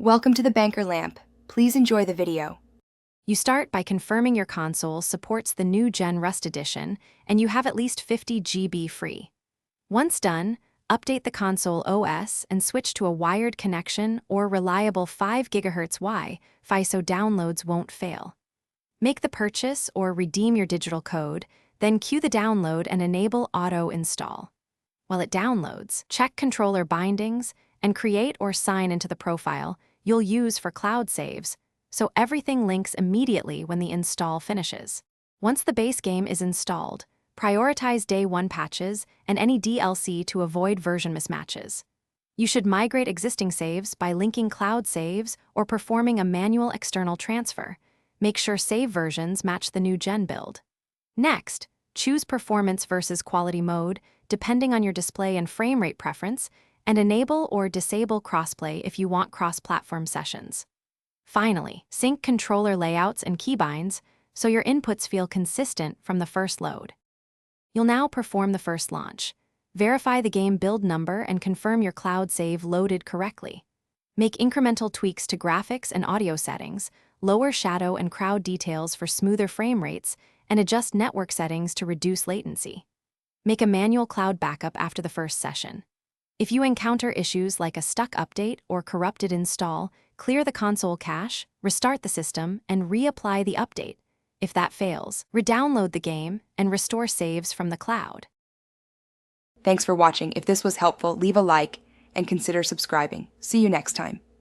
Welcome to the Banker Lamp. Please enjoy the video. You start by confirming your console supports the new Gen Rust Edition, and you have at least 50 GB free. Once done, update the console OS and switch to a wired connection or reliable 5 GHz Wi-Fi so downloads won't fail. Make the purchase or redeem your digital code, then queue the download and enable auto install. While it downloads, check controller bindings and create or sign into the profile you'll use for cloud saves, so everything links immediately when the install finishes. Once the base game is installed, prioritize Day 1 patches and any DLC to avoid version mismatches. You should migrate existing saves by linking cloud saves or performing a manual external transfer. Make sure save versions match the new gen build. Next, choose performance versus quality mode depending on your display and frame rate preference, and enable or disable crossplay if you want cross-platform sessions. Finally, sync controller layouts and keybinds so your inputs feel consistent from the first load. You'll now perform the first launch. Verify the game build number and confirm your cloud save loaded correctly. Make incremental tweaks to graphics and audio settings, lower shadow and crowd details for smoother frame rates, and adjust network settings to reduce latency. Make a manual cloud backup after the first session. If you encounter issues like a stuck update or corrupted install, clear the console cache, restart the system, and reapply the update. If that fails, re-download the game and restore saves from the cloud. Thanks for watching. If this was helpful, leave a like and consider subscribing. See you next time.